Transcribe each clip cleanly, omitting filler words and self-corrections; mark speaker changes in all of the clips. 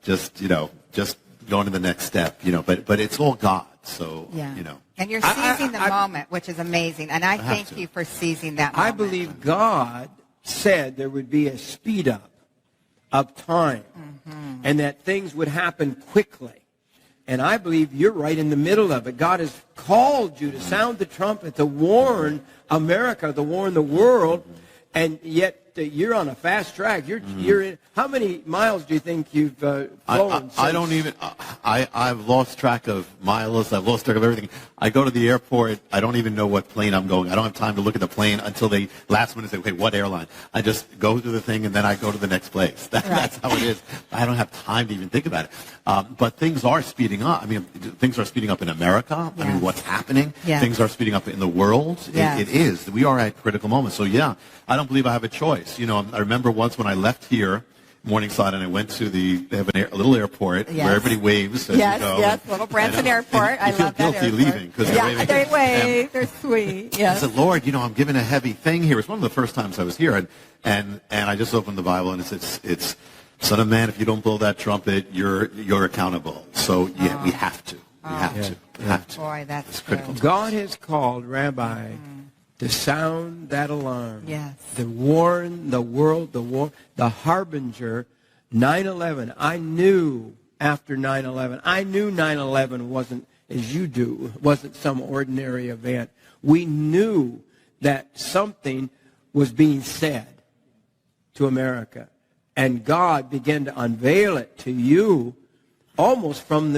Speaker 1: just going to the next step, but it's all God. So,
Speaker 2: And you're seizing the moment, which is amazing. And I thank you for seizing that moment.
Speaker 3: I believe God said there would be a speed up of time and that things would happen quickly. And I believe you're right in the middle of it. God has called you to sound the trumpet, to warn America, to warn the world, and yet you're on a fast track. You're in, how many miles do you think you've flown?
Speaker 1: I've lost track of miles. I've lost track of everything. I go to the airport. I don't even know what plane I'm going. I don't have time to look at the plane until they last minute say, okay, what airline? I just go to the thing and then I go to the next place. That's how it is. I don't have time to even think about it. But things are speeding up. I mean, things are speeding up in America. Yes. I mean, what's happening? Yes. Things are speeding up in the world. Yes. It is. We are at a critical moment. So, I don't believe I have a choice. I remember once when I left here, Morningside, and I went to they have a little airport where everybody waves as you go.
Speaker 2: Yes, Little Branson Airport. I love that airport.
Speaker 1: You feel guilty leaving because they're waving.
Speaker 2: They wave. They're sweet. Yes.
Speaker 1: I said, Lord, I'm given a heavy thing here. It's one of the first times I was here, and I just opened the Bible, and it's Son of Man, if you don't blow that trumpet, you're accountable. So we have to. We have to.
Speaker 2: Boy, that's
Speaker 1: critical.
Speaker 3: God has called Rabbi to sound that alarm.
Speaker 2: Yes.
Speaker 3: To warn the world, the harbinger. 9/11. I knew after 9/11. I knew 9/11 wasn't, as you do, wasn't some ordinary event. We knew that something was being said to America. And God began to unveil it to you almost from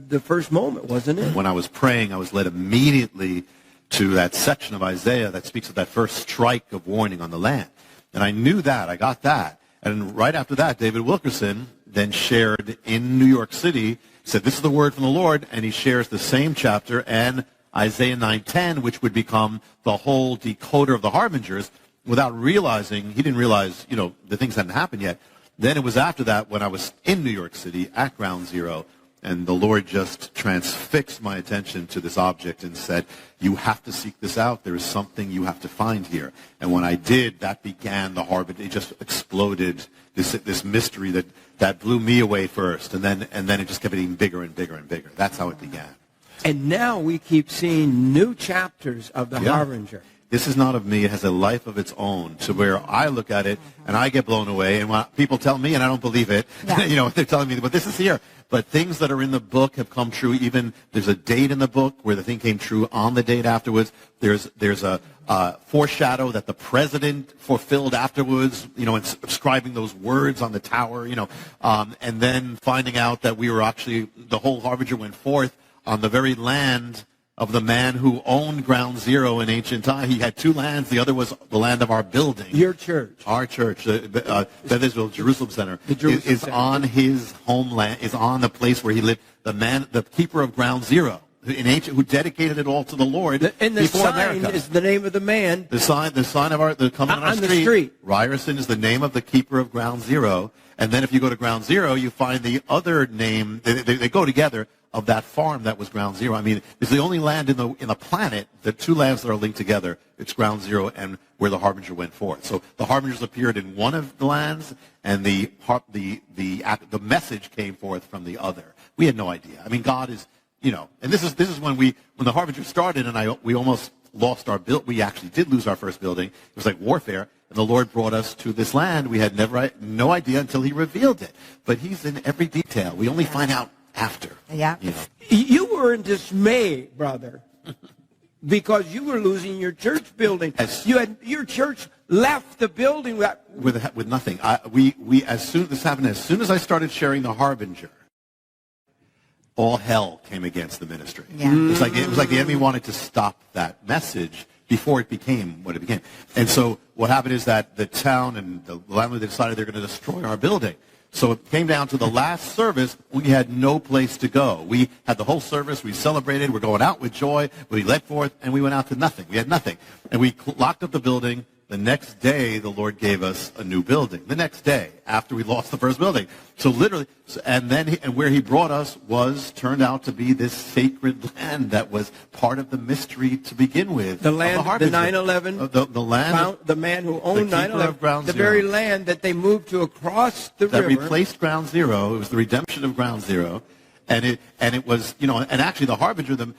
Speaker 3: the first moment, wasn't it?
Speaker 1: When I was praying, I was led immediately to that section of Isaiah that speaks of that first strike of warning on the land. And I knew that. I got that. And right after that, David Wilkerson then shared in New York City, said, this is the word from the Lord, and he shares the same chapter and Isaiah 9:10, which would become the whole decoder of the harbingers, without realizing, he didn't realize, the things hadn't happened yet. Then it was after that when I was in New York City at Ground Zero, and the Lord just transfixed my attention to this object and said, you have to seek this out. There is something you have to find here. And when I did, that began the harbinger. It just exploded, this mystery that blew me away first. And then it just kept getting bigger and bigger and bigger. That's how it began.
Speaker 3: And now we keep seeing new chapters of the harbinger.
Speaker 1: This is not of me. It has a life of its own, to where I look at it and I get blown away. And when people tell me, and I don't believe it, they're telling me, but this is here. But things that are in the book have come true. Even there's a date in the book where the thing came true on the date afterwards. There's a foreshadow that the president fulfilled afterwards, inscribing those words on the tower, and then finding out that we were actually, the whole harbinger went forth on the very land of the man who owned Ground Zero in ancient time. He had two lands. The other was the land of our building.
Speaker 3: Your church.
Speaker 1: Our church, Bethesda Jerusalem Center, is on his homeland, is on the place where he lived. The keeper of Ground Zero, in ancient, who dedicated it all to the Lord.
Speaker 3: And the
Speaker 1: before
Speaker 3: sign
Speaker 1: America.
Speaker 3: is the name of the man.
Speaker 1: The sign of the coming on our street.
Speaker 3: The street.
Speaker 1: Ryerson is the name of the keeper of Ground Zero. And then if you go to Ground Zero, you find the other name. They go together. Of that farm that was Ground Zero. I mean, it's the only land in the planet, the two lands that are linked together. It's Ground Zero and where the harbinger went forth. So the harbingers appeared in one of the lands, and the message came forth from the other. We had no idea. I mean, God is, and this is when the harbinger started, and we almost lost our build. We actually did lose our first building. It was like warfare. And the Lord brought us to this land. We had no idea until he revealed it. But he's in every detail. We only find out after.
Speaker 2: Yeah.
Speaker 3: You were in dismay, brother, because you were losing your church building.
Speaker 1: Yes.
Speaker 3: Your church left the building
Speaker 1: with nothing. As soon as I started sharing the harbinger, all hell came against the ministry.
Speaker 2: Yeah.
Speaker 1: It was like the enemy wanted to stop that message before it became what it became. And so what happened is that the town and the landlord decided they're going to destroy our building. So it came down to the last service. We had no place to go. We had the whole service. We celebrated. We're going out with joy. We led forth, and we went out to nothing. We had nothing. And we locked up the building. The next day, the Lord gave us a new building. The next day, after we lost the first building. So literally, and where he brought us turned out to be this sacred land that was part of the mystery to begin with.
Speaker 3: The land, the 9/11,
Speaker 1: the land,
Speaker 3: the man who owned
Speaker 1: the
Speaker 3: 9/11, the very land that they moved to across the river.
Speaker 1: That replaced Ground Zero. It was the redemption of Ground Zero. And it was, and actually the harbinger, the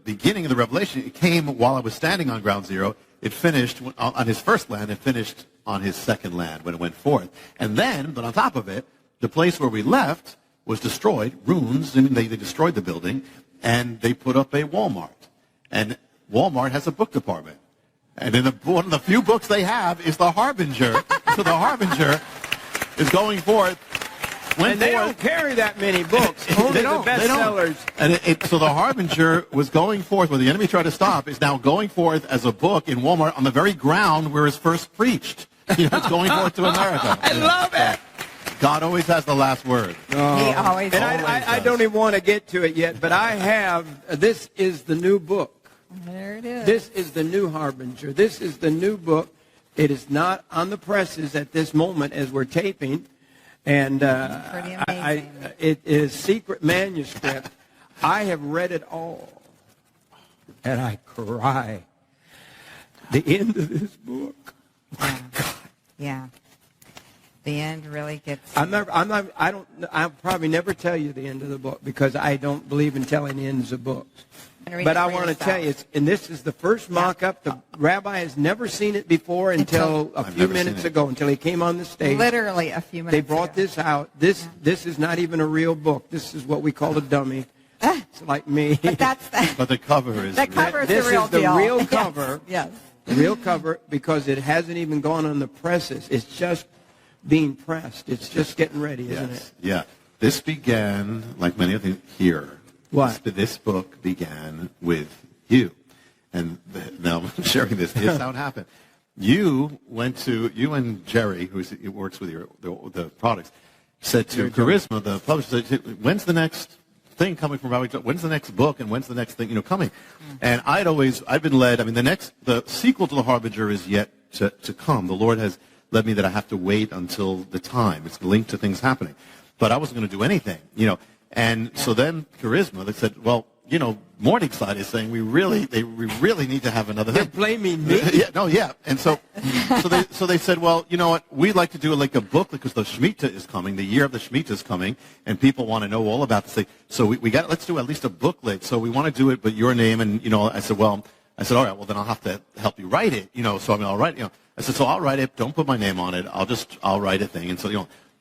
Speaker 1: beginning of the revelation, it came while I was standing on Ground Zero. It finished on his first land. It finished on his second land when it went forth. And then, but on top of it, the place where we left was destroyed, ruins, and they destroyed the building, and they put up a Walmart. And Walmart has a book department. And one of the few books they have is The Harbinger. So The Harbinger is going forth.
Speaker 3: And they don't carry that many books. Only the bestsellers.
Speaker 1: And so The Harbinger was going forth, where the enemy tried to stop, is now going forth as a book in Walmart on the very ground where it's first preached. It's going forth to America.
Speaker 3: I love it.
Speaker 1: God always has the last word.
Speaker 2: Oh. He always
Speaker 3: And
Speaker 2: does.
Speaker 3: I don't even want to get to it yet, but I have, this is the new book.
Speaker 2: There it is.
Speaker 3: This is the new Harbinger. This is the new book. It is not on the presses at this moment as we're taping. And
Speaker 2: pretty amazing.
Speaker 3: It is secret manuscript. I have read it all, and I cry. The end of this book. My God.
Speaker 2: Yeah. The end really gets.
Speaker 3: I'll probably never tell you the end of the book because I don't believe in telling the ends of books. But I want to tell you, and this is the first mock-up. The rabbi has never seen it before until a few minutes ago, until he came on the stage.
Speaker 2: Literally a few minutes
Speaker 3: They brought this out. This is not even a real book. This is what we call a dummy. It's like me.
Speaker 2: But
Speaker 1: But the cover is.
Speaker 2: The cover is
Speaker 3: this
Speaker 2: the real
Speaker 3: is the
Speaker 2: deal.
Speaker 3: real cover.
Speaker 2: Yes.
Speaker 3: The real cover, because it hasn't even gone on the presses. It's just being pressed. It's just getting ready, isn't it?
Speaker 1: Yeah. This began, like many of things here.
Speaker 3: What?
Speaker 1: This book began with you. And now I'm sharing this. Here's how it happened. You and Jerry, who works with the products, said to Charisma, the publisher, said, when's the next thing coming from Rabbi John? When's the next book and when's the next thing coming? And I've been led, the sequel to The Harbinger is yet to come. The Lord has led me that I have to wait until the time. It's linked to things happening. But I wasn't going to do anything, And so then Charisma, they said, well, Morningside is saying we really need to have another thing.
Speaker 3: They're blaming me?
Speaker 1: Yeah. And so they said, well, you know what? We'd like to do like a book because the Shemitah is coming, the year of the Shemitah is coming, and people want to know all about this thing. So let's do at least a booklet. So we want to do it, but your name, and I said, all right, well then I'll have to help you write it, So I'll write, I said, so I'll write it. Don't put my name on it. I'll write a thing, and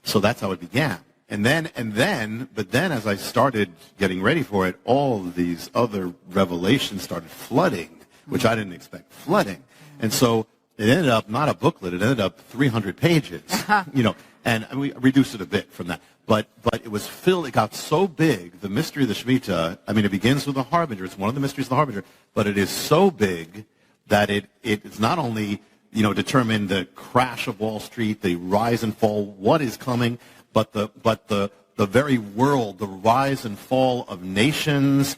Speaker 1: so that's how it began. But then as I started getting ready for it, all of these other revelations started flooding, which I didn't expect, flooding. And so it ended up not a booklet, it ended up 300 pages, and we reduced it a bit from that. But it was filled, it got so big, the mystery of the Shemitah, it begins with the Harbinger, it's one of the mysteries of the Harbinger, but it is so big that it's not only, determined the crash of Wall Street, the rise and fall, what is coming, but the very world, the rise and fall of nations,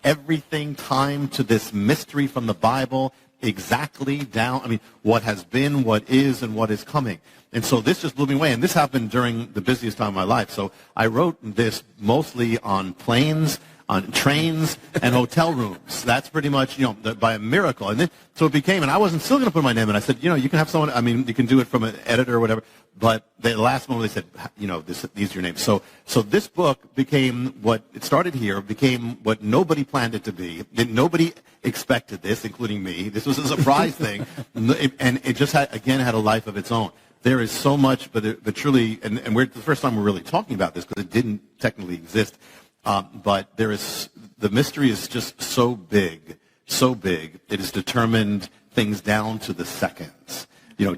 Speaker 1: everything timed to this mystery from the Bible, exactly down, what has been, what is, and what is coming. And so this just blew me away. And this happened during the busiest time of my life. So I wrote this mostly on planes, on trains, and hotel rooms. That's pretty much, by a miracle. And then, so it became, and I wasn't still going to put my name in. I said, you can have someone, you can do it from an editor or whatever. But the last moment they said, these are your names. So this book became what, it started here, became what nobody planned it to be. Nobody expected this, including me. This was a surprise thing. And it just had a life of its own. There is so much, but truly, and we're the first time we're really talking about this because it didn't technically exist. But the mystery is just so big. It has determined things down to the seconds. To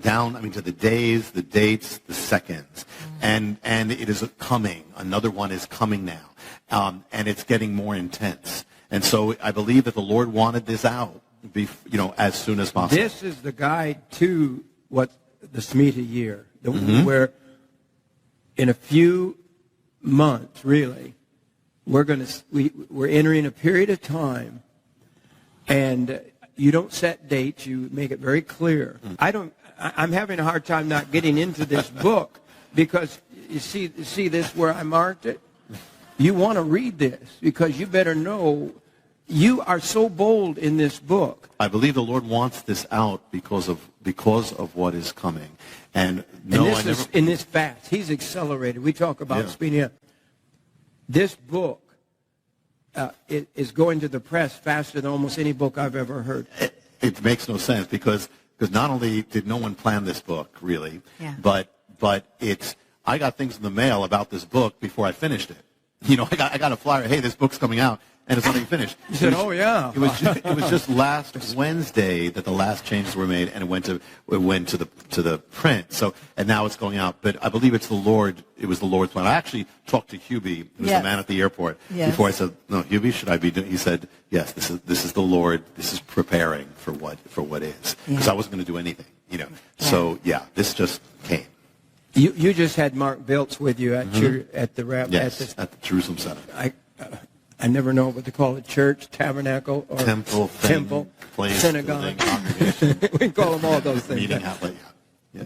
Speaker 1: the days, the dates, the seconds. And it is coming. Another one is coming now. And it's getting more intense. And so I believe that the Lord wanted this out, as soon as possible.
Speaker 3: This is the guide to what the Shemitah year, where in a few months, really, we're entering a period of time, and you don't set dates. You make it very clear. I'm having a hard time not getting into this book because you see this where I marked it? You want to read this because you better know you are so bold in this book.
Speaker 1: I believe the Lord wants this out because of what is coming. And no,
Speaker 3: in this fast, he's accelerated. We talk about speeding up. This book is going to the press faster than almost any book I've ever heard.
Speaker 1: It makes no sense because not only did no one plan this book, really, but I got things in the mail about this book before I finished it. You know, I got a flyer, hey, this book's coming out, and it's not even finished.
Speaker 3: You said, oh, yeah.
Speaker 1: It was just last Wednesday that the last changes were made, and it went to the print. So, and now it's going out. But I believe it was the Lord's plan. I actually talked to Hubie, who's the man at the airport, before I said, no, Hubie, should I be doing? He said, yes, this is the Lord. This is preparing for what is. Because I wasn't going to do anything, you know. Yeah. So, this just came.
Speaker 3: You just had Mark Biltz with you at at the
Speaker 1: Jerusalem Center.
Speaker 3: I never know what to call it: church, tabernacle, or
Speaker 1: temple, place,
Speaker 3: synagogue. We call them all those things.
Speaker 1: Meeting outlet,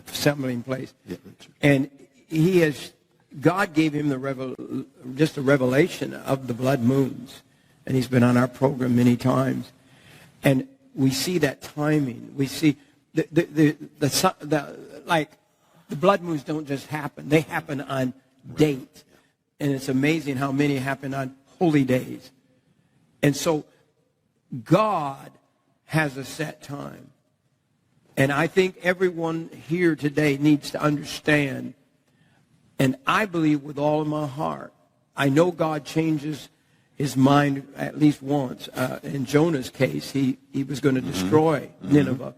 Speaker 3: assembling place.
Speaker 1: Yeah.
Speaker 3: And God gave him just a revelation of the blood moons, and he's been on our program many times, and we see that timing. We see the blood moons don't just happen. They happen on date. And it's amazing how many happen on holy days. And so God has a set time. And I think everyone here today needs to understand, and I believe with all of my heart, I know God changes his mind at least once. In Jonah's case, he was going to destroy Nineveh,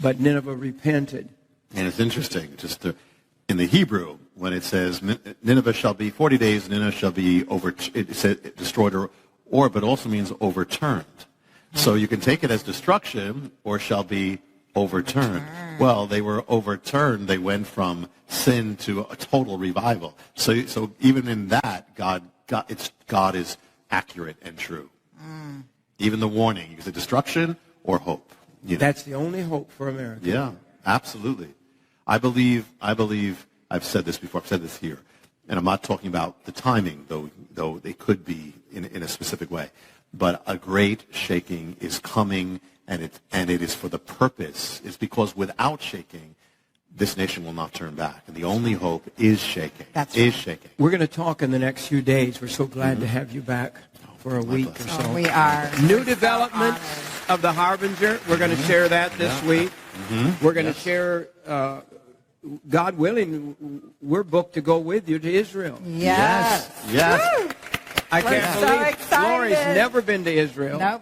Speaker 3: but Nineveh repented.
Speaker 1: And it's interesting, in the Hebrew, when it says Nineveh shall be 40 days, Nineveh shall be destroyed, but it also means overturned. So you can take it as destruction or shall be overturned. Well, they were overturned. They went from sin to a total revival. So even in that, God is accurate and true. Even the warning, is it destruction or hope? You know?
Speaker 3: That's the only hope for America.
Speaker 1: Yeah, absolutely. I believe, I've said this before, I've said this here, and I'm not talking about the timing, though they could be in a specific way, but a great shaking is coming, and it is for the purpose. It's because without shaking, this nation will not turn back, and the only hope is shaking. Shaking.
Speaker 3: We're going to talk in the next few days. We're so glad to have you back for a week or so.
Speaker 2: We are.
Speaker 3: New development of the Harbinger. We're going to share that this week. We're going to share... God willing, we're booked to go with you to Israel.
Speaker 2: Yes.
Speaker 1: Woo!
Speaker 3: I can't believe Lori's never been to Israel.
Speaker 2: No,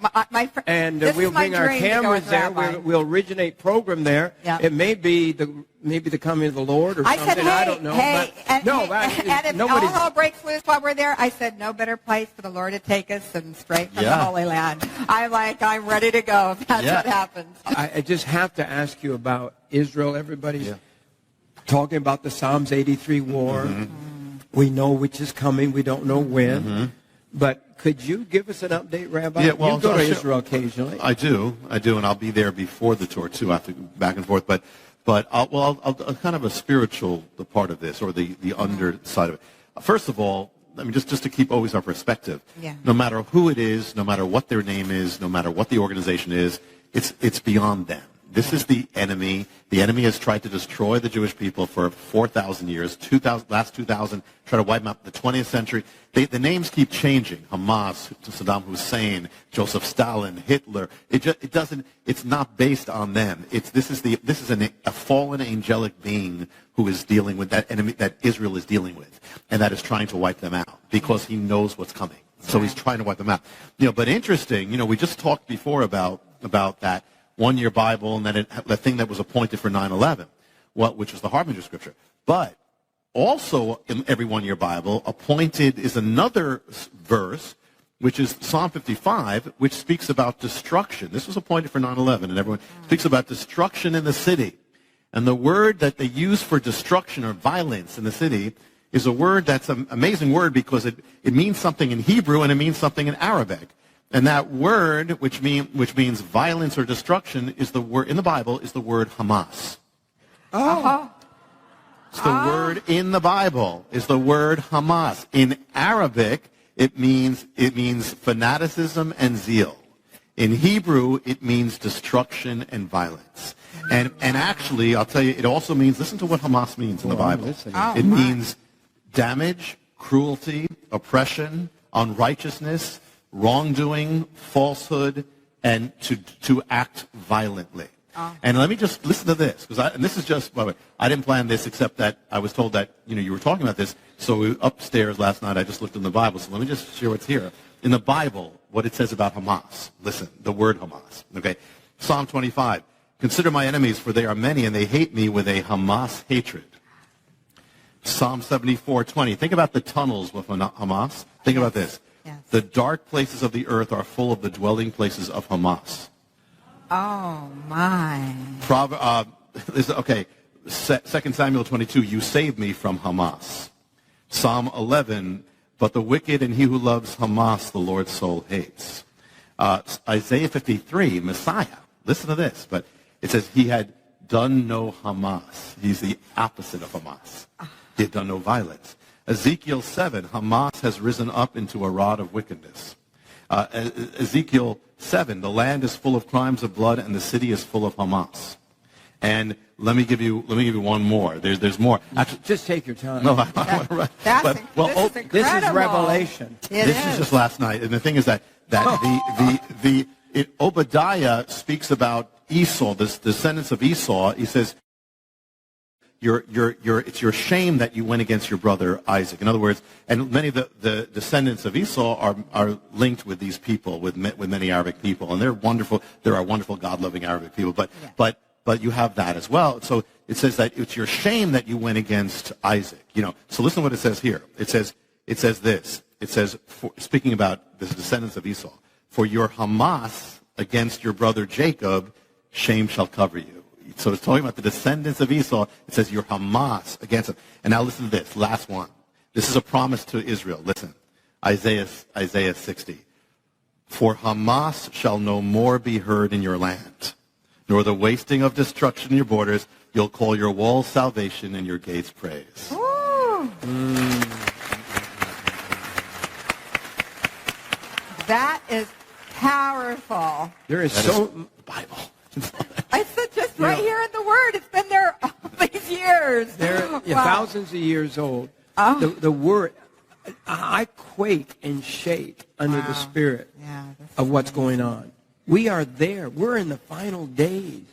Speaker 3: and we'll bring our cameras there. We'll originate program there.
Speaker 2: Yeah.
Speaker 3: It may be the coming of the Lord or something.
Speaker 2: I said, hey,
Speaker 3: I don't know.
Speaker 2: And if all hell breaks loose while we're there, I said, no better place for the Lord to take us than straight from the Holy Land. I'm ready to go if that's what happens.
Speaker 3: I just have to ask you about Israel. Everybody's talking about the Psalms 83 war. We know which is coming. We don't know when. But could you give us an update, Rabbi?
Speaker 1: Yeah, well,
Speaker 3: you go to Israel occasionally.
Speaker 1: I do, and I'll be there before the tour too. I have to go back and forth, but I'll kind of a spiritual part of this, or the underside of it. First of all, I mean, just to keep always our perspective. No matter who it is, no matter what their name is, no matter what the organization is, it's beyond them. This is the enemy. The enemy has tried to destroy the Jewish people for 4,000 years, last 2,000, try to wipe them out in the 20th century. The names keep changing. Hamas, Saddam Hussein, Joseph Stalin, Hitler. It's not based on them. This is a fallen angelic being who is dealing with that enemy that Israel is dealing with, and that is trying to wipe them out because he knows what's coming. So he's trying to wipe them out. But interesting, we just talked before about that one-year Bible, and then the thing that was appointed for 9/11, which was the Harbinger scripture. But also in every one-year Bible, appointed is another verse, which is Psalm 55, which speaks about destruction. This was appointed for 9/11, and everyone speaks about destruction in the city. And the word that they use for destruction or violence in the city is a word that's an amazing word because it means something in Hebrew and it means something in Arabic. And that word, which means violence or destruction, is the word in the Bible is the word Hamas.
Speaker 2: Oh.
Speaker 1: It's the word in the Bible is the word Hamas. In Arabic, it means fanaticism and zeal. In Hebrew, it means destruction and violence. And actually, I'll tell you, it also means, listen to what Hamas means in the Bible. It means damage, cruelty, oppression, unrighteousness, wrongdoing, falsehood, and to act violently. And let me just listen to this, and this is just, by the way, I didn't plan this except that I was told that, you were talking about this. So upstairs last night, I just looked in the Bible. So let me just share what's here. In the Bible, what it says about Hamas. Listen, the word Hamas. Okay. Psalm 25. Consider my enemies, for they are many, and they hate me with a Hamas hatred. Psalm 74:20. Think about the tunnels with Hamas. Think about this.
Speaker 2: Yes.
Speaker 1: The dark places of the earth are full of the dwelling places of Hamas.
Speaker 2: Oh, my.
Speaker 1: Okay, 2 Samuel 22, you saved me from Hamas. Psalm 11, but the wicked and he who loves Hamas, the Lord's soul hates. Isaiah 53, Messiah. Listen to this, but it says he had done no Hamas. He's the opposite of Hamas. He had done no violence. Ezekiel 7, Hamas has risen up into a rod of wickedness. Ezekiel 7, the land is full of crimes of blood and the city is full of Hamas. And let me give you one more. There's more.
Speaker 3: Actually, just take your time.
Speaker 1: No,
Speaker 2: This is incredible.
Speaker 3: This is Revelation.
Speaker 1: This is just last night. And the thing is that Obadiah speaks about Esau, the descendants of Esau. He says, it's your shame that you went against your brother Isaac. In other words, and many of the descendants of Esau are linked with these people, with many Arabic people, and they're wonderful. There are wonderful, God-loving Arabic people, but you have that as well. So it says that it's your shame that you went against Isaac. So listen to what it says here. It says this. It says, speaking about the descendants of Esau, for your Hamas against your brother Jacob, shame shall cover you. So it's talking about the descendants of Esau. It says your Hamas against them. And now listen to this, last one. This is a promise to Israel. Listen, Isaiah 60. For Hamas shall no more be heard in your land, nor the wasting of destruction in your borders. You'll call your walls salvation and your gates praise.
Speaker 2: That is powerful.
Speaker 3: There is
Speaker 1: the Bible.
Speaker 2: It's just right here in the Word. It's been there all these years.
Speaker 3: They're thousands of years old. The Word, I quake and shake under the Spirit of what's going on. We are there. We're in the final days.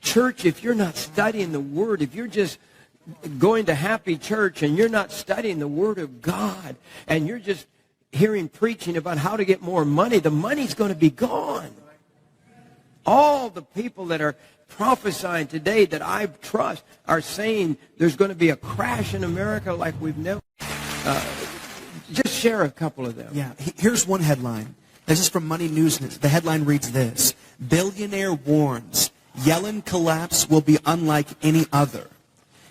Speaker 3: Church, if you're not studying the Word, if you're just going to happy church and you're not studying the Word of God, and you're just hearing preaching about how to get more money, the money's going to be gone. All the people that are prophesying today that I trust are saying there's going to be a crash in America like we've never. Just share a couple of them.
Speaker 4: Yeah, here's one headline. This is from Money News. The headline reads this: Billionaire warns Yellen collapse will be unlike any other.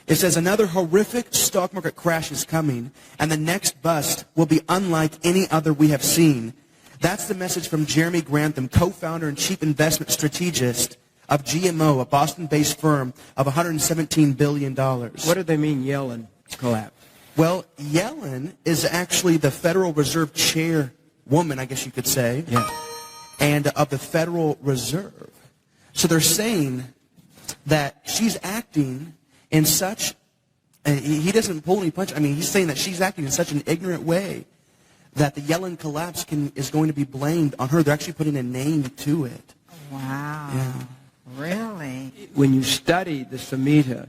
Speaker 4: It says another horrific stock market crash is coming, and the next bust will be unlike any other we have seen. That's the message from Jeremy Grantham, co-founder and chief investment strategist of GMO, a Boston-based firm of $117 billion.
Speaker 3: What do they mean, Yellen collapse?
Speaker 4: Well, Yellen is actually the Federal Reserve chairwoman, I guess you could say, and of the Federal Reserve. So they're saying that she's acting in such, he doesn't pull any punches. I mean, he's saying that she's acting in such an ignorant way that the Yellen collapse is going to be blamed on her. They're actually putting a name to it.
Speaker 2: Wow.
Speaker 4: Yeah.
Speaker 2: Really?
Speaker 3: When you study the Samhita,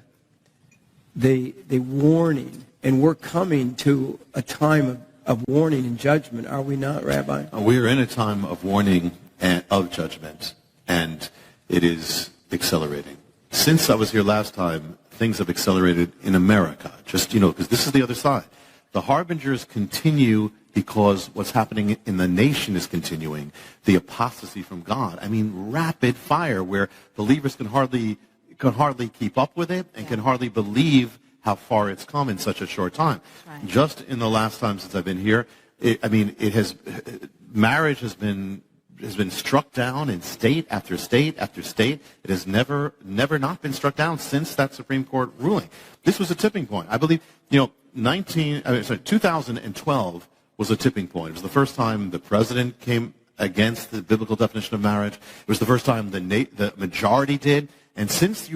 Speaker 3: the warning, and we're coming to a time of warning and judgment, are we not, Rabbi?
Speaker 1: We're in a time of warning and of judgment, and it is accelerating. Since I was here last time, things have accelerated in America, just, because this is the other side. The harbingers continue because what's happening in the nation is continuing. The apostasy from God. I mean, rapid fire where believers can hardly keep up with it and can hardly believe how far it's come in such a short time. Right. Just in the last time since I've been here, marriage has been has been struck down in state after state after state. It has never not been struck down since that Supreme Court ruling. This was a tipping point. I believe, 2012 was a tipping point. It was the first time the president came against the biblical definition of marriage. It was the first time the majority did. And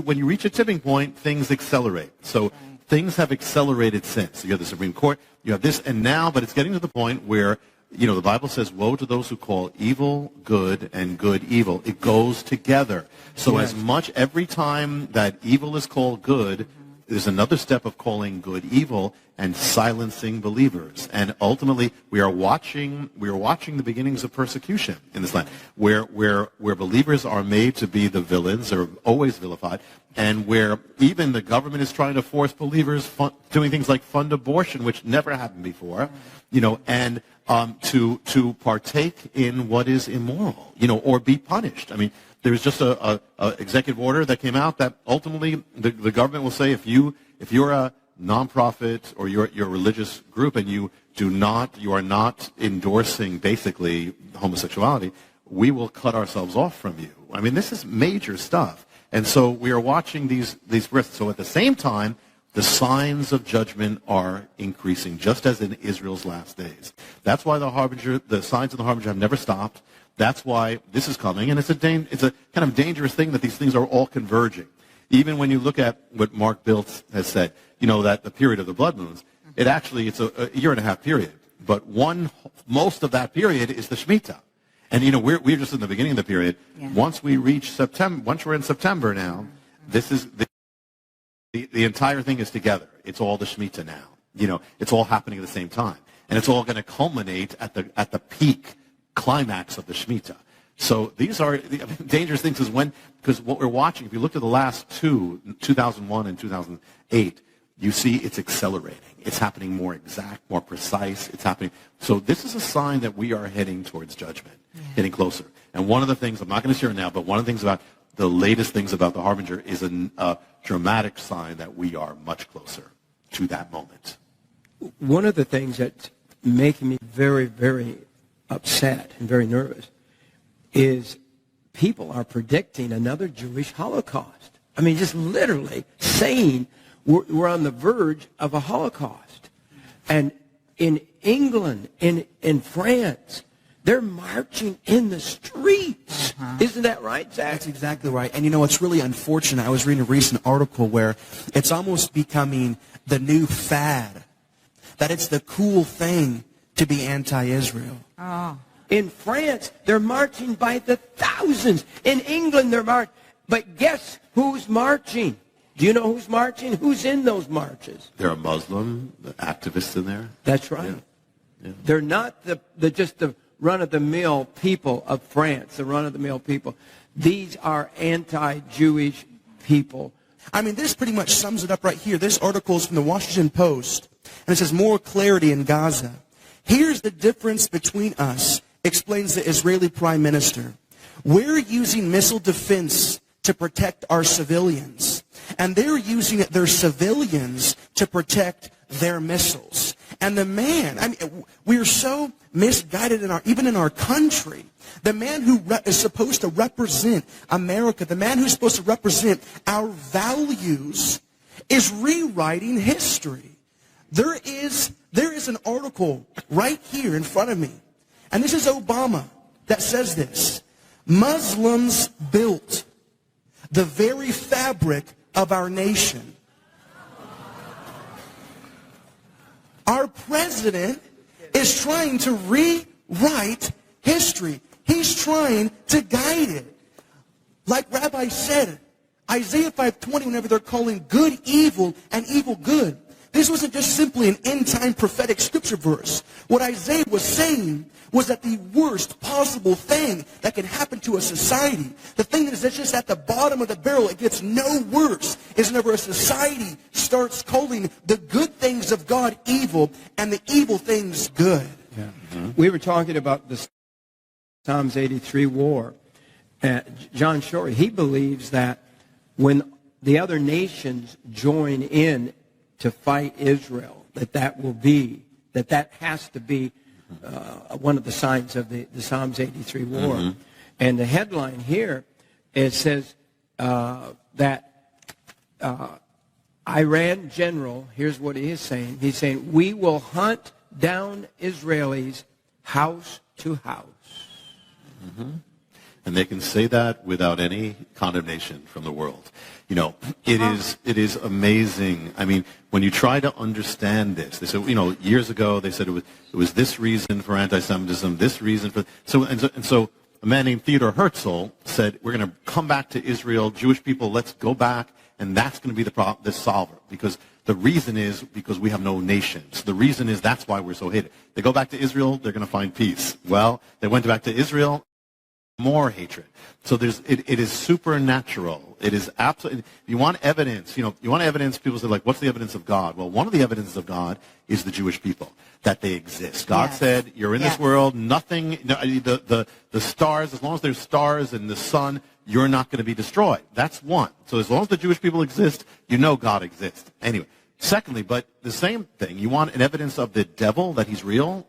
Speaker 1: when you reach a tipping point, things accelerate. So things have accelerated since. You have the Supreme Court, you have this, and now, but it's getting to the point where, the Bible says, woe to those who call evil good and good evil. It goes together. So as much every time that evil is called good, there's another step of calling good evil and silencing believers. And ultimately, we are watching the beginnings of persecution in this land, where believers are made to be the villains, or always vilified, and where even the government is trying to force believers doing things like fund abortion, which never happened before, and to partake in what is immoral, or be punished. I mean, there was just a executive order that came out that ultimately the government will say, if you're a nonprofit or you're a religious group and you are not endorsing basically homosexuality, we will cut ourselves off from you. I mean, this is major stuff. And so we are watching these risks. So at the same time, the signs of judgment are increasing, just as in Israel's last days. That's why the signs of the harbinger have never stopped. That's why this is coming, and it's a kind of dangerous thing that these things are all converging. Even when you look at what Mark Biltz has said, that the period of the blood moons, it's a year and a half period, but most of that period is the Shemitah. And we're just in the beginning of the period. Yeah. Once we reach September, once we're in September now, this is the entire thing is together. It's all the Shemitah now. It's all happening at the same time, and it's all going to culminate at the peak climax of the Shemitah. So these are dangerous things, because what we're watching, if you look at the last 2001 and 2008, you see it's accelerating. It's happening more exact, more precise. It's happening. So this is a sign that we are heading towards judgment, getting closer. And one of the things, I'm not going to share it now, but one of the things about the latest things about the harbinger is a dramatic sign that we are much closer to that moment.
Speaker 3: One of the things that's making me very, very upset and very nervous is people are predicting another Jewish Holocaust. I mean, just literally saying we're on the verge of a Holocaust. And in England, in France, they're marching in the streets. Isn't that right, Zach?
Speaker 4: That's exactly right. And it's really unfortunate. I was reading a recent article where it's almost becoming the new fad, that it's the cool thing to be anti-Israel.
Speaker 2: Oh.
Speaker 3: In France, they're marching by the thousands. In England, they're marching. But guess who's marching? Do you know who's marching? Who's in those marches?
Speaker 1: There are Muslim activists in there.
Speaker 3: That's right.
Speaker 1: Yeah.
Speaker 3: They're not just the run-of-the-mill people of France, the run-of-the-mill people. These are anti-Jewish people.
Speaker 4: I mean, this pretty much sums it up right here. This article is from the Washington Post, and it says, more clarity in Gaza. Here's the difference between us, explains the Israeli Prime Minister. We're using missile defense to protect our civilians, and they're using their civilians to protect their missiles. And the man, we're so misguided even in our country. The man who is supposed to represent America, the man who's supposed to represent our values, is rewriting history. There is an article right here in front of me, and this is Obama, that says this. Muslims built the very fabric of our nation. Our president is trying to rewrite history. He's trying to guide it. Like Rabbi said, Isaiah 5:20, whenever they're calling good evil and evil good, this wasn't just simply an end-time prophetic scripture verse. What Isaiah was saying was that the worst possible thing that can happen to a society, the thing that's just at the bottom of the barrel, it gets no worse, is whenever a society starts calling the good things of God evil and the evil things good.
Speaker 3: Yeah. Mm-hmm. We were talking about the Psalms 83 war. John Shorey, he believes that when the other nations join in to fight Israel, that has to be one of the signs of the Psalms 83 war. And the headline here, it says that Iran general, here's what he is saying. He's saying, we will hunt down Israelis house to house.
Speaker 1: And they can say that without any condemnation from the world. You know, it is amazing. I mean, when you try to understand this, they said, you know, years ago they said it was this reason for anti-Semitism, this reason for so a man named Theodor Herzl said, we're going to come back to Israel, Jewish people, let's go back, and that's going to be the solver, because the reason is because we have no nations. The reason is that's why we're so hated. They go back to Israel, they're going to find peace. Well, they went back to Israel, more hatred. So it is supernatural. It is absolutely. You want evidence. You know, you want evidence. People say, like, what's the evidence of God? Well, one of the evidences of God is the Jewish people, that they exist. God said, you're in this world. Nothing. No, the stars. As long as there's stars and the sun, you're not going to be destroyed. That's one. So as long as the Jewish people exist, you know God exists. Anyway. Secondly, but the same thing. You want an evidence of the devil, that he's real?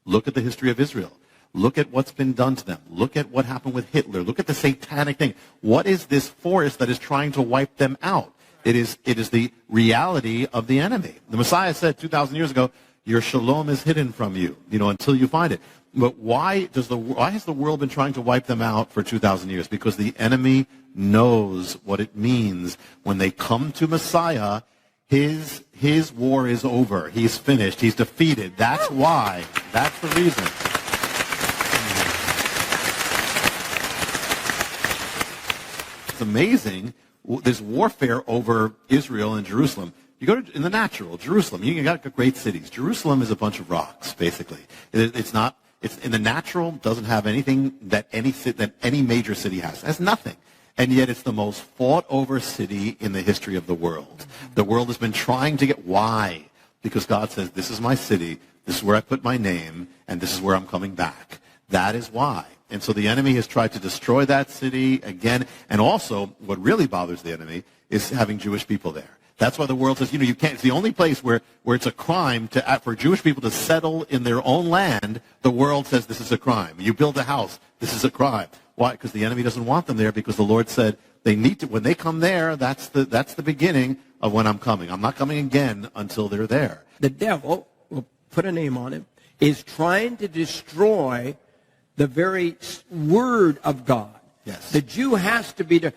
Speaker 1: Look at the history of Israel. Look at what's been done to them. Look at what happened with Hitler. Look at the satanic thing. What is this force that is trying to wipe them out? It is the reality of the enemy. The Messiah said 2,000 years ago, your shalom is hidden from you, until you find it. But why has the world been trying to wipe them out for 2,000 years? Because the enemy knows what it means when they come to Messiah. His war is over. He's finished. He's defeated. That's why. That's the reason. It's amazing, this warfare over Israel and Jerusalem. You go in the natural, Jerusalem, you got great cities. Jerusalem is a bunch of rocks, basically. It's in the natural, doesn't have anything that any major city has. It has nothing. And yet it's the most fought over city in the history of the world. The world has been trying to get, why? Because God says, this is my city, this is where I put my name, and this is where I'm coming back. That is why. And so the enemy has tried to destroy that city again. And also, what really bothers the enemy is having Jewish people there. That's why the world says, you can't. It's the only place where it's a crime for Jewish people to settle in their own land. The world says this is a crime. You build a house, this is a crime. Why? Because the enemy doesn't want them there, because the Lord said they need to. When they come there, that's the beginning of when I'm coming. I'm not coming again until they're there.
Speaker 3: The devil, we'll put a name on him, is trying to destroy the very word of God.
Speaker 1: Yes.
Speaker 3: The Jew has to be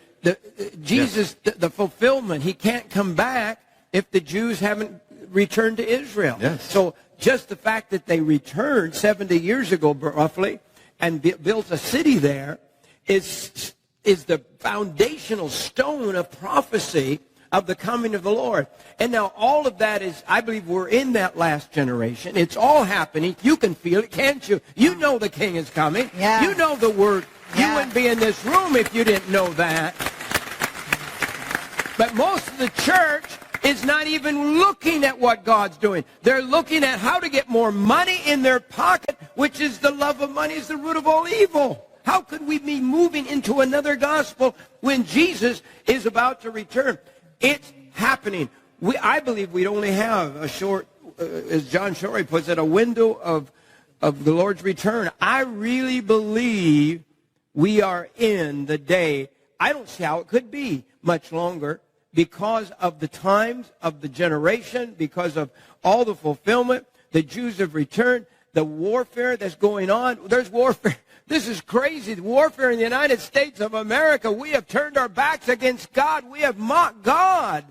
Speaker 3: Jesus, the fulfillment. He can't come back if the Jews haven't returned to Israel.
Speaker 1: Yes.
Speaker 3: So just the fact that they returned 70 years ago, roughly, and built a city there is the foundational stone of prophecy of the coming of the Lord. And now all of that is, I believe we're in that last generation. It's all happening. You can feel it, can't you? You know the King is coming.
Speaker 2: Yeah.
Speaker 3: You know the word.
Speaker 2: Yeah.
Speaker 3: You wouldn't be in this room if you didn't know that. But most of the church is not even looking at what God's doing. They're looking at how to get more money in their pocket, which is the love of money is the root of all evil. How could we be moving into another gospel when Jesus is about to return? It's happening. I believe we only have a short, as John Shorey puts it, a window of the Lord's return. I really believe we are in the day. I don't see how it could be much longer because of the times of the generation, because of all the fulfillment. The Jews have returned. The warfare that's going on. There's warfare. This is crazy. The warfare in the United States of America. We have turned our backs against God. We have mocked God.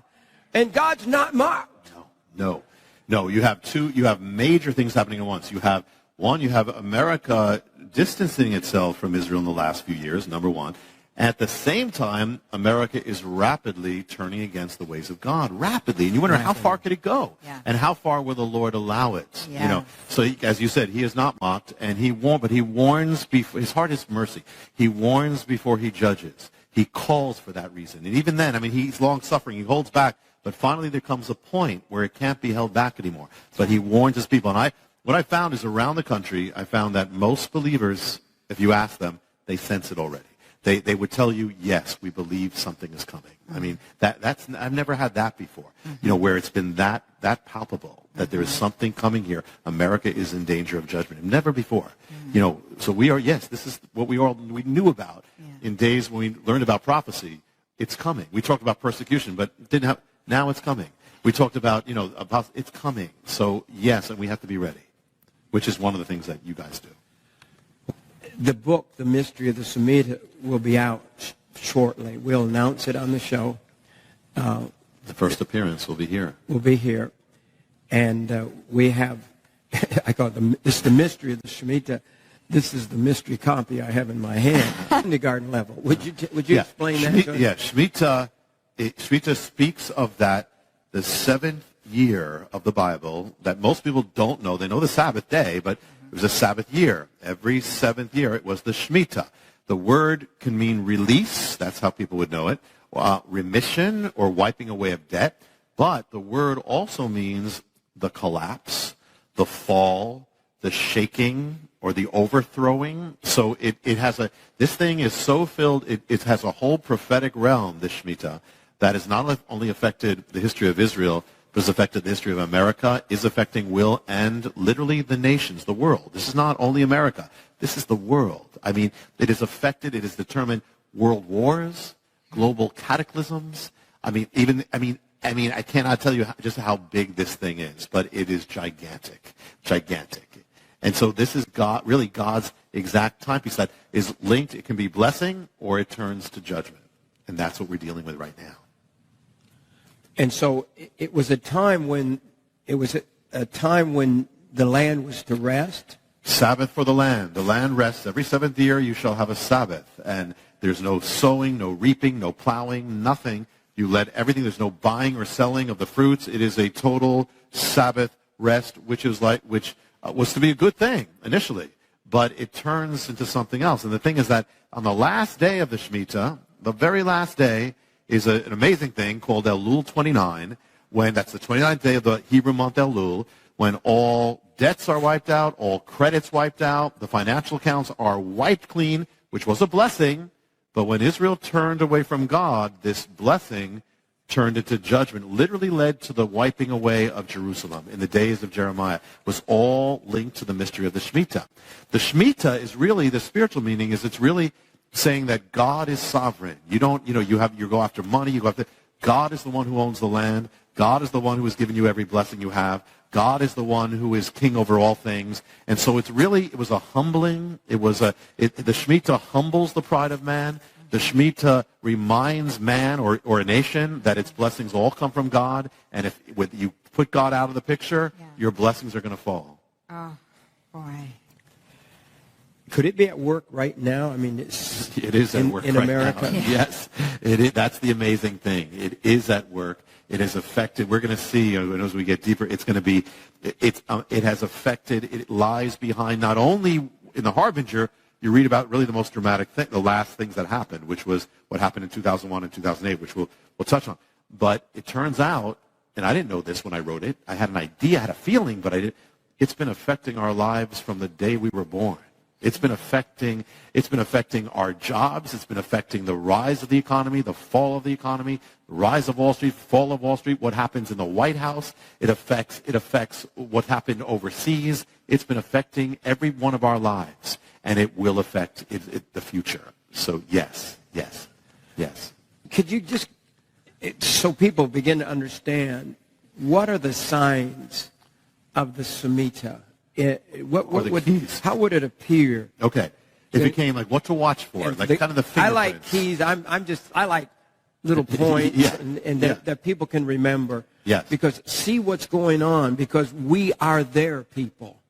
Speaker 3: And God's not mocked.
Speaker 1: No. You have major things happening at once. You have America distancing itself from Israel in the last few years, number one. At the same time, America is rapidly turning against the ways of God, rapidly. And you wonder, how far could it go?
Speaker 2: Yeah.
Speaker 1: And how far will the Lord allow it?
Speaker 2: Yeah.
Speaker 1: So as you said, he is not mocked, and he won't, but he warns before, his heart is mercy. He warns before he judges. He calls for that reason. And even then, he's long-suffering. He holds back. But finally there comes a point where it can't be held back anymore. But he warns his people. And what I found is around the country, I found that most believers, if you ask them, they sense it already. they would tell you, yes, we believe something is coming. I mean, that's I've never had that before, where it's been that palpable, that there is something coming here. America is in danger of judgment. Never before. So we are, yes, this is what we knew about in days when we learned about prophecy. It's coming. We talked about persecution, but now it's coming. We talked about, about it's coming. So, yes, and we have to be ready, which is one of the things that you guys do.
Speaker 3: The book, The Mystery of the Shemitah, will be out shortly. We'll announce it on the show.
Speaker 1: The first appearance will be here.
Speaker 3: We'll be here. And we have, I call it, it's The Mystery of the Shemitah. This is the mystery copy I have in my hand, kindergarten level. Would you explain that?
Speaker 1: Yeah, Shemitah speaks of that, the seventh year of the Bible that most people don't know. They know the Sabbath day, but it was a Sabbath year. Every seventh year it was the Shemitah. The word can mean release. That's how people would know it. Remission or wiping away of debt. But the word also means the collapse, the fall, the shaking, or the overthrowing. So this thing is so filled, it has a whole prophetic realm, this Shemitah, that has not only affected the history of Israel, but has affected the history of America, is affecting and literally the nations, the world. This is not only America. This is the world. I mean, it has affected, it has determined world wars, global cataclysms. I cannot tell you just how big this thing is, but it is gigantic. And so this is God's exact timepiece that is linked. It can be blessing or it turns to judgment. And that's what we're dealing with right now.
Speaker 3: And so it was a time when the land was to rest.
Speaker 1: Sabbath for the land. The land rests. Every seventh year you shall have a Sabbath. And there's no sowing, no reaping, no plowing, nothing. You let everything. There's no buying or selling of the fruits. It is a total Sabbath rest, which was to be a good thing initially. But it turns into something else. And the thing is that on the last day of the Shemitah, the very last day, is an amazing thing called Elul 29, that's the 29th day of the Hebrew month Elul, when all debts are wiped out, all credits wiped out, the financial accounts are wiped clean, which was a blessing. But when Israel turned away from God, this blessing turned into judgment, literally led to the wiping away of Jerusalem in the days of Jeremiah, was all linked to the mystery of the Shemitah. The Shemitah is really, the spiritual meaning is it's really saying that God is sovereign. You don't, you go after money, God is the one who owns the land. God is the one who has given you every blessing you have. God is the one who is king over all things. And so it was a humbling, the Shemitah humbles the pride of man. The Shemitah reminds man or a nation that its blessings all come from God. And if you put God out of the picture, your blessings are going to fall.
Speaker 2: Oh, boy.
Speaker 3: Could it be at work right now? I mean,
Speaker 1: it is at work
Speaker 3: in
Speaker 1: right
Speaker 3: America.
Speaker 1: Now. Yes, it is. That's the amazing thing. It is at work. It has affected. We're going to see as we get deeper. It's going to be. It has affected. It lies behind not only in the Harbinger. You read about really the most dramatic thing, the last things that happened, which was what happened in 2001 and 2008, which we'll touch on. But it turns out, and I didn't know this when I wrote it. I had an idea, I had a feeling, but I didn't. It's been affecting our lives from the day we were born. It's been affecting our jobs. It's been affecting the rise of the economy, the fall of the economy, the rise of Wall Street, fall of Wall Street, what happens in the White House. It affects what happened overseas. It's been affecting every one of our lives, and it will affect the future. So yes.
Speaker 3: Could you just, so people begin to understand, what are the signs of the Shemitah? How would it appear?
Speaker 1: Okay. It became like what to watch for, kind of the fingerprints.
Speaker 3: I like keys. I like little points that people can remember.
Speaker 1: Yes.
Speaker 3: Because see what's going on, because we are there, people.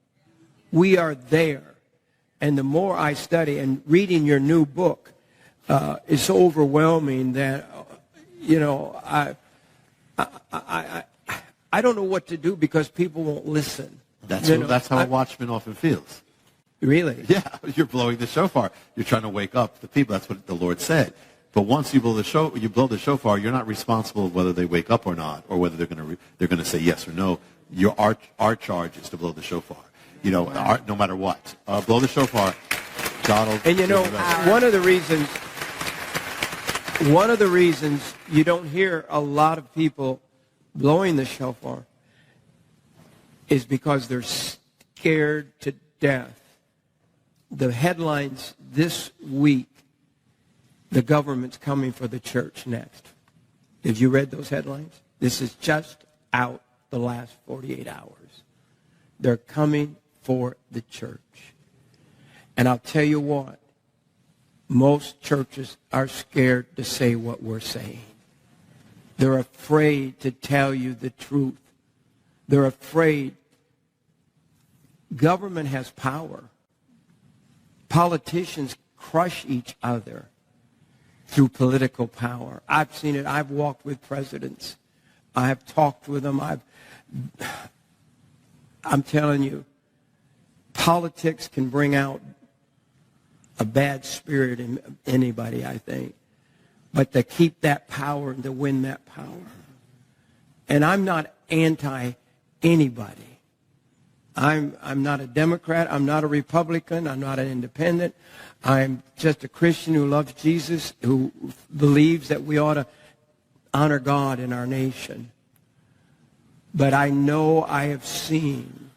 Speaker 3: We are there. And the more I study, and reading your new book is so overwhelming that, I don't know what to do because people won't listen.
Speaker 1: That's how a watchman often feels.
Speaker 3: Really?
Speaker 1: Yeah, you're blowing the shofar. You're trying to wake up the people. That's what the Lord said. But once you blow the shofar, you're not responsible whether they wake up or not, or whether they're going to say yes or no. Our charge is to blow the shofar. No matter what, blow the shofar. God will.
Speaker 3: And one of the reasons One of the reasons you don't hear a lot of people blowing the shofar is because they're scared to death. The headlines this week, the government's coming for the church next. Have you read those headlines? This is just out the last 48 hours. They're coming for the church. And I'll tell you what, most churches are scared to say what we're saying. They're afraid to tell you the truth. They're afraid. Government has power. Politicians crush each other through political power. I've seen it. I've walked with presidents. I have talked with them. I'm telling you, politics can bring out a bad spirit in anybody, I think. But to keep that power and to win that power. And I'm not anti-anybody. I'm not a Democrat. I'm not a Republican. I'm not an independent. I'm just a Christian who loves Jesus, who believes that we ought to honor God in our nation. But I know I have seen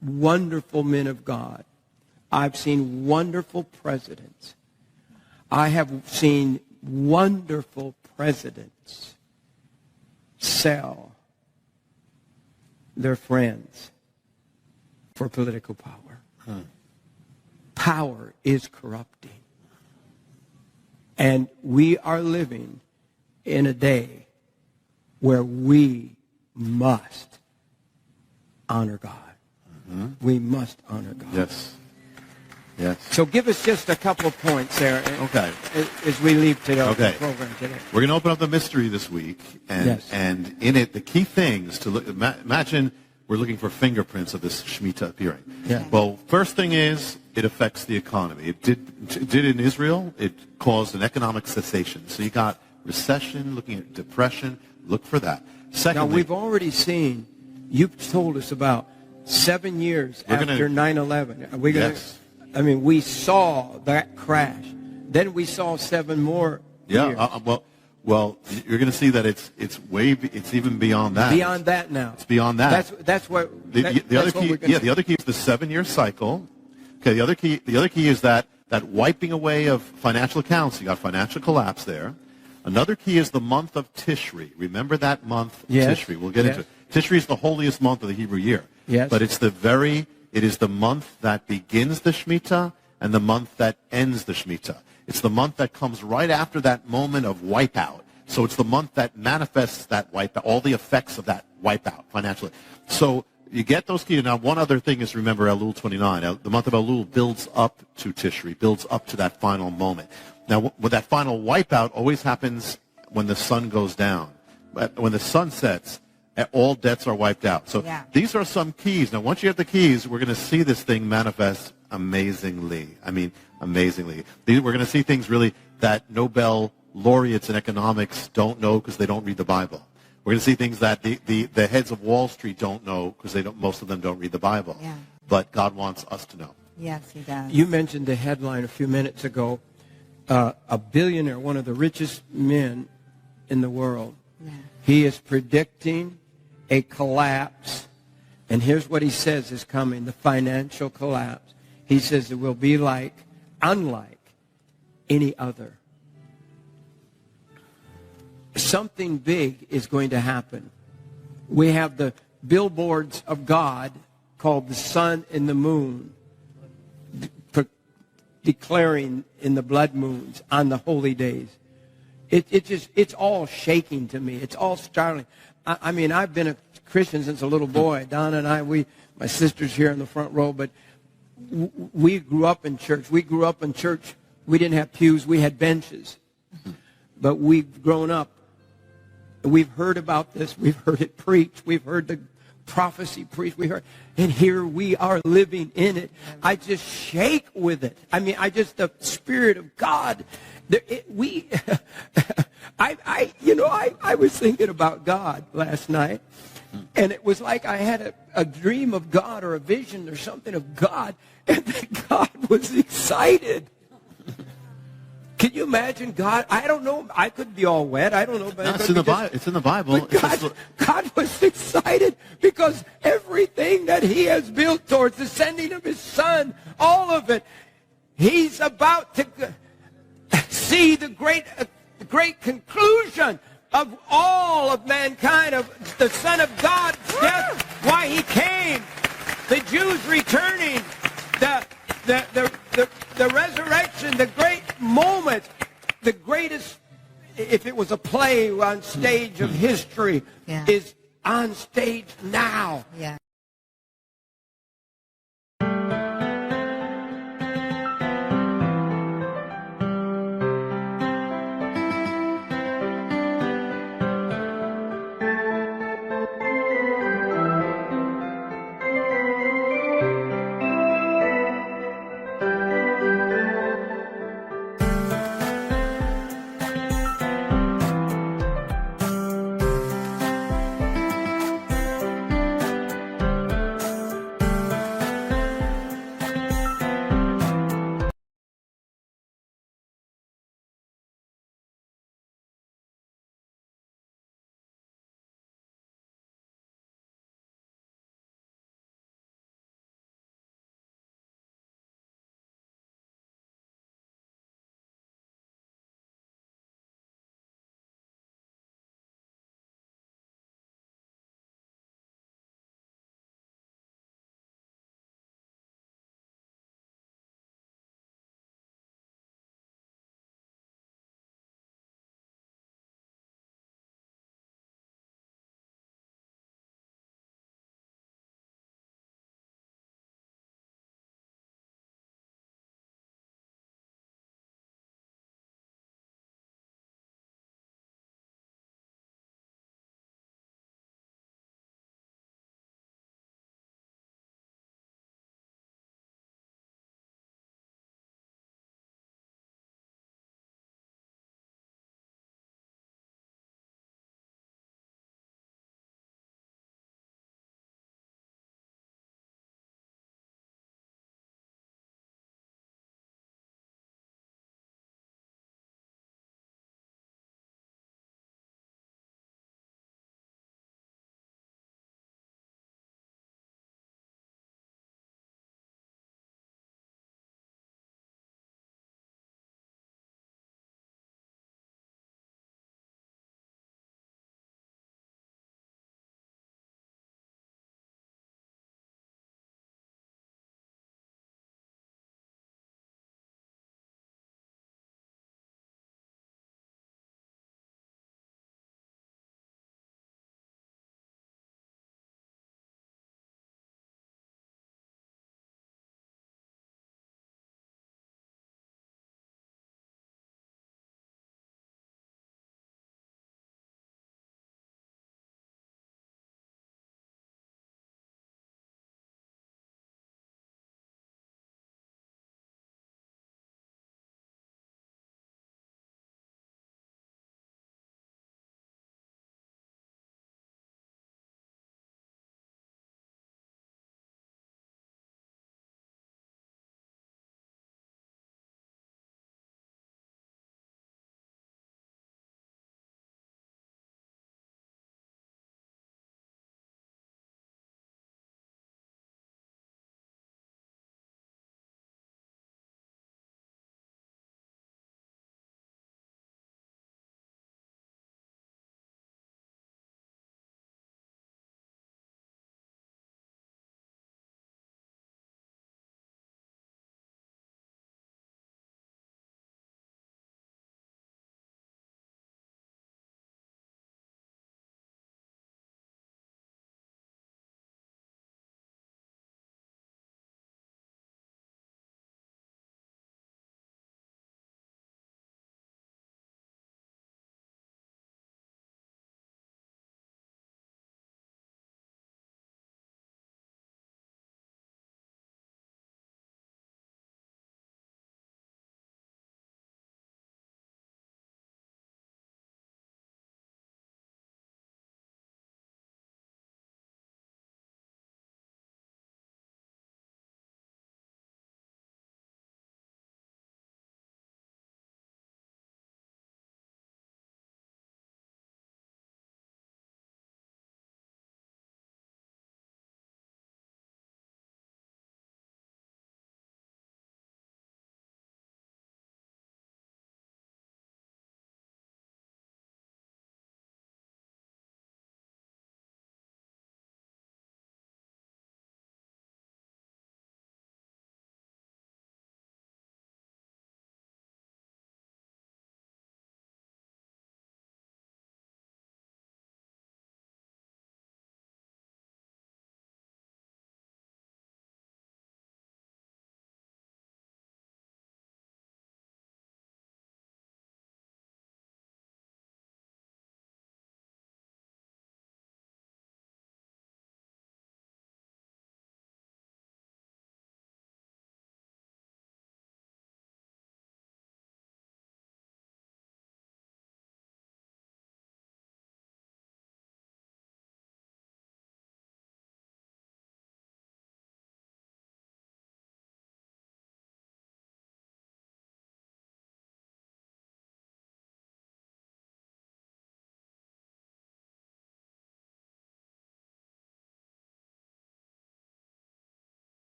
Speaker 3: wonderful men of God. I've seen wonderful presidents. I have seen wonderful presidents sell their friends for political power. Power is corrupting. And we are living in a day where we must honor God. We must honor God.
Speaker 1: Yes. Yes.
Speaker 3: So give us just a couple of points there.
Speaker 1: Okay.
Speaker 3: As we leave today,
Speaker 1: okay.
Speaker 3: The program today.
Speaker 1: We're going to open up the mystery this week, and
Speaker 3: yes.
Speaker 1: And in it, the key things to look. Imagine we're looking for fingerprints of this Shemitah appearing.
Speaker 3: Yeah.
Speaker 1: Well, first thing is it affects the economy. It did in Israel. It caused an economic cessation. So you got recession, looking at depression. Look for that. Secondly,
Speaker 3: now we've already seen. You've told us about 7 years after 9/11. Are we going to?
Speaker 1: Yes.
Speaker 3: I mean, we saw that crash. Then we saw 7 more years.
Speaker 1: Well, you're going to see that it's even beyond that.
Speaker 3: Beyond that now.
Speaker 1: It's beyond that.
Speaker 3: That's what
Speaker 1: the other key. Yeah, the other key is the 7-year cycle. Okay, the other key is that wiping away of financial accounts. You got financial collapse there. Another key is the month of Tishri. Remember that month,
Speaker 3: yes.
Speaker 1: Tishri. We'll get into it. Tishri is the holiest month of the Hebrew year.
Speaker 3: Yes.
Speaker 1: But it is the month that begins the Shemitah and the month that ends the Shemitah. It's the month that comes right after that moment of wipeout. So it's the month that manifests that wipeout, all the effects of that wipeout financially. So you get those keys. Now, one other thing is remember Elul 29. The month of Elul builds up to Tishri, builds up to that final moment. Now, with that final wipeout always happens when the sun goes down. But when the sun sets, all debts are wiped out. So These are some keys. Now, once you have the keys, we're going to see this thing manifest amazingly. I mean, amazingly. We're going to see things really that Nobel laureates in economics don't know because they don't read the Bible. We're going to see things that the heads of Wall Street don't know because most of them don't read the Bible.
Speaker 2: Yeah.
Speaker 1: But God wants us to know.
Speaker 2: Yes, he does.
Speaker 3: You mentioned the headline a few minutes ago. A billionaire, one of the richest men in the world.
Speaker 2: Yeah.
Speaker 3: He is predicting a collapse. And here's what he says is coming, the financial collapse. He says it will be unlike any other. Something big is going to happen. We have the billboards of God called the sun and the moon, declaring in the blood moons on the holy days. It's all shaking to me. It's all startling. I mean, I've been a Christian since a little boy. Donna and I, my sister's here in the front row, but we grew up in church. We didn't have pews. We had benches. But we've grown up. We've heard about this. We've heard it preached. We've heard the prophecy preached. And here we are living in it. I just shake with it. I mean, the Spirit of God. I was thinking about God last night, and it was like I had a dream of God or a vision or something of God, and that God was excited. Can you imagine God? I don't know. I could be all wet. I don't know.
Speaker 1: No, it's in the Bible. It's in the Bible.
Speaker 3: God was excited because everything that he has built towards the sending of his son, all of it, he's about to see the great conclusion of all of mankind, of the Son of God's death, why he came, the Jews returning, the resurrection, the great moment, the greatest, if it was a play on stage of history, is on stage now.
Speaker 2: Yeah.